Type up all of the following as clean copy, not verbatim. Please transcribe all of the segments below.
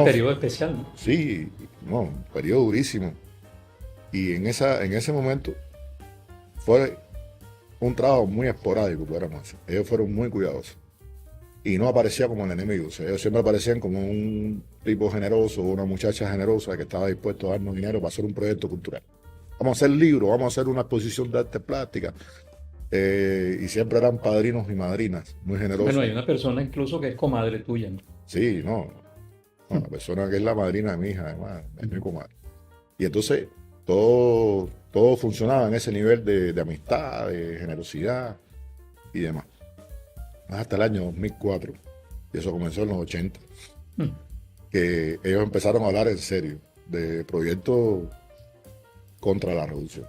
periodo especial, ¿no? Sí, no, un periodo durísimo. Y en ese momento fue un trabajo muy esporádico, pudiéramos decir. Ellos fueron muy cuidadosos. Y no aparecía como el enemigo. O sea, ellos siempre aparecían como un tipo generoso, una muchacha generosa que estaba dispuesto a darnos dinero para hacer un proyecto cultural. Vamos a hacer libros, vamos a hacer una exposición de arte plástica. Y siempre eran padrinos y madrinas, muy Bueno, generosos. hay una persona incluso que es comadre tuya, ¿no? Sí, no, no, la persona que es la madrina de mi hija, además, es mi comadre. Y entonces todo funcionaba en ese nivel de amistad, de generosidad y demás. Hasta el año 2004, y eso comenzó en los 80, Mm. que ellos empezaron a hablar en serio de proyectos contra la revolución.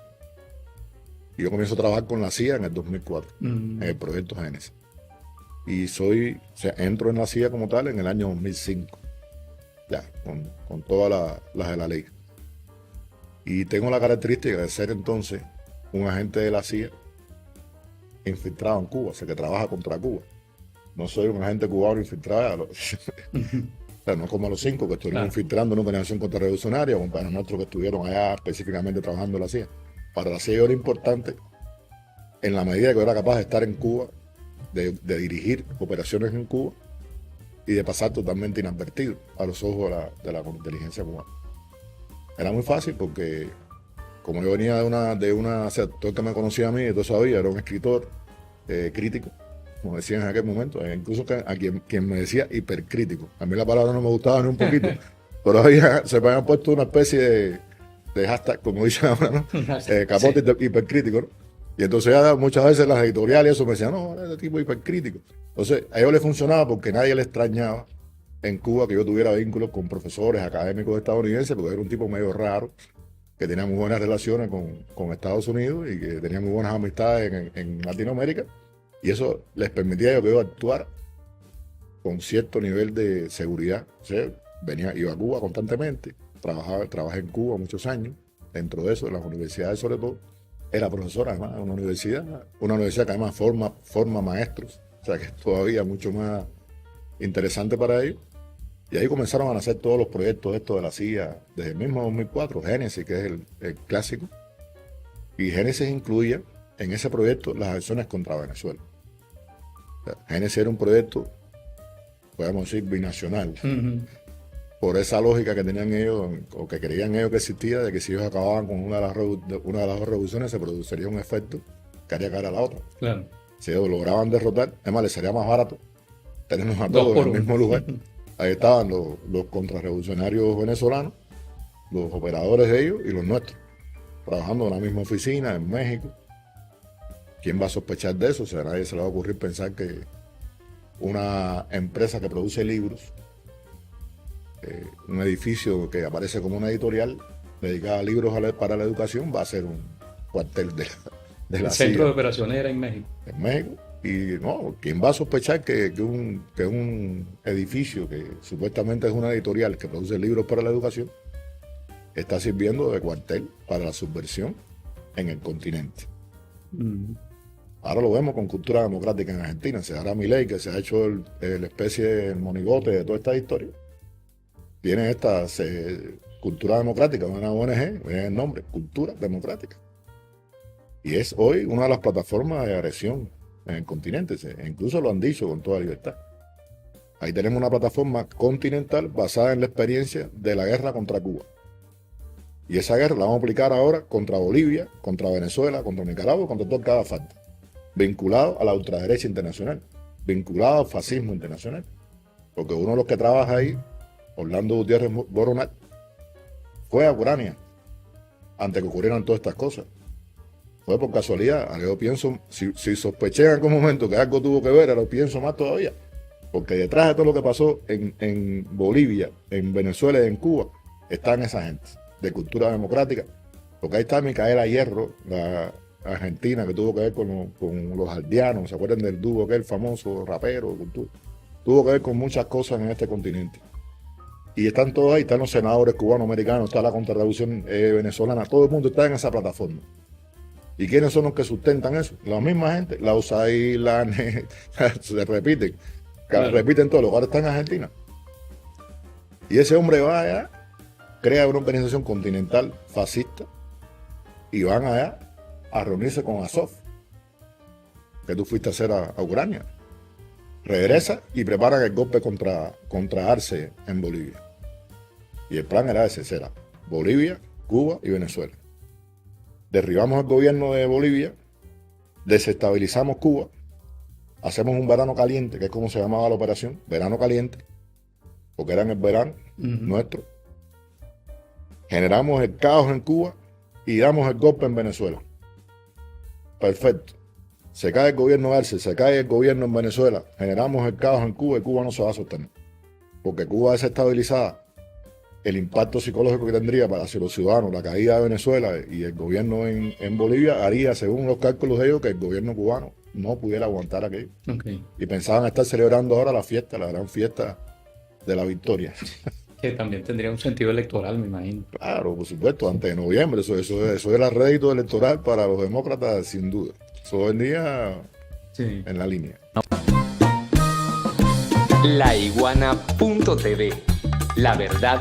Y yo comienzo a trabajar con la CIA en el 2004, en el proyecto Génesis. Y o sea, entro en la CIA como tal en el año 2005, ya, con todas las de la ley. Y tengo la característica de ser entonces un agente de la CIA infiltrado en Cuba, o sea, que trabaja contra Cuba. No soy un agente cubano infiltrado, o sea, no como los 5 que estuvieron Claro. infiltrando en una organización contrarrevolucionaria, o para nosotros que estuvieron allá específicamente trabajando en la CIA. Para la CIA era importante, en la medida que yo era capaz de estar en Cuba, de dirigir operaciones en Cuba y de pasar totalmente inadvertido a los ojos de la inteligencia cubana. Era muy fácil porque como yo venía o sea, todo el que me conocía a mí, todo sabía, era un escritor crítico, como decían en aquel momento, incluso quien me decía hipercrítico. A mí la palabra no me gustaba ni un poquito, pero se me habían puesto una especie de hashtag, como dicen ahora, ¿no? Capote Sí. hipercrítico, ¿no? Y entonces ya muchas veces las editoriales y eso me decían, no, ese tipo hipercrítico. Entonces a ellos les funcionaba porque nadie les extrañaba en Cuba que yo tuviera vínculos con profesores académicos estadounidenses, porque era un tipo medio raro, que tenía muy buenas relaciones con Estados Unidos y que tenía muy buenas amistades en Latinoamérica. Y eso les permitía a ellos que yo actuara con cierto nivel de seguridad. O sea, iba a Cuba constantemente, trabajé en Cuba muchos años, dentro de eso, en las universidades sobre todo. Era profesor además de una universidad que además forma maestros, o sea que es todavía mucho más interesante para ellos. Y ahí comenzaron a nacer todos los proyectos estos de la CIA, desde el mismo 2004, Génesis, que es el clásico. Y Génesis incluía en ese proyecto las acciones contra Venezuela. O sea, Génesis era un proyecto, podemos decir, binacional, por esa lógica que tenían ellos, o que creían ellos que existía, de que si ellos acababan con una de las dos revoluciones, se produciría un efecto que haría caer a la otra. Claro. Si ellos lograban derrotar, además les sería más barato tenernos a 2 todos en por el 1. mismo lugar. Ahí estaban los contrarrevolucionarios venezolanos, los operadores de ellos y los nuestros, trabajando en la misma oficina en México. ¿Quién va a sospechar de eso? O sea, a nadie se le va a ocurrir pensar que una empresa que produce libros, un edificio que aparece como una editorial dedicada a libros para la educación, va a ser un cuartel de El la centro de CIA operaciones era en México. en México. Y no, ¿quién va a sospechar que un edificio que supuestamente es una editorial que produce libros para la educación está sirviendo de cuartel para la subversión en el continente? Ahora lo vemos con cultura democrática en Argentina. Se hará Milei, que se ha hecho la especie de monigote de toda esta historia. Tiene esta cultura democrática, una ONG, es el nombre, Cultura Democrática. Y es hoy una de las plataformas de agresión en el continente. Incluso lo han dicho con toda libertad. Ahí tenemos una plataforma continental basada en la experiencia de la guerra contra Cuba. Y esa guerra la vamos a aplicar ahora contra Bolivia, contra Venezuela, contra Nicaragua, contra todo cada falta. Vinculado a la ultraderecha internacional, vinculado al fascismo internacional. Porque uno de los que trabaja ahí, Orlando Gutiérrez Boronat, fue a Ucrania antes que ocurrieran todas estas cosas. Fue por casualidad. Ahora yo pienso, si sospeché en algún momento que algo tuvo que ver, ahora lo pienso más todavía. Porque detrás de todo lo que pasó en Bolivia, en Venezuela y en Cuba, están esa gente de cultura democrática. Porque ahí está Micaela Hierro, la argentina que tuvo que ver con los aldeanos, ¿se acuerdan del dúo aquel famoso rapero? Tuvo que ver con muchas cosas en este continente. Y están todos ahí, están los senadores cubanos-americanos, está la contrarrevolución venezolana, todo el mundo está en esa plataforma. ¿Y quiénes son los que sustentan eso? La misma gente, la USAID, la ANE, se repiten, Claro. repiten todos, los ahora están en Argentina. Y ese hombre va allá, crea una organización continental fascista y van allá a reunirse con Azov, que tú fuiste a hacer a Ucrania. Regresa y preparan el golpe contra Arce en Bolivia. Y el plan era ese, era Bolivia, Cuba y Venezuela. Derribamos el gobierno de Bolivia, desestabilizamos Cuba, hacemos un verano caliente, que es como se llamaba la operación, verano caliente, porque era en el verano nuestro. Generamos el caos en Cuba y damos el golpe en Venezuela. Perfecto. Se cae el gobierno de Arce, se cae el gobierno en Venezuela, generamos el caos en Cuba y Cuba no se va a sostener. Porque Cuba desestabilizada, el impacto psicológico que tendría para los ciudadanos, la caída de Venezuela y el gobierno en Bolivia haría, según los cálculos de ellos, que el gobierno cubano no pudiera aguantar aquello. Okay. Y pensaban estar celebrando ahora la fiesta, la gran fiesta de la victoria. Que también tendría un sentido electoral, me imagino. Claro, por supuesto, antes de noviembre, eso era rédito electoral para los demócratas, sin duda. Eso venía en la línea. Laiguana.tv. La verdad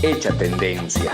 hecha tendencia.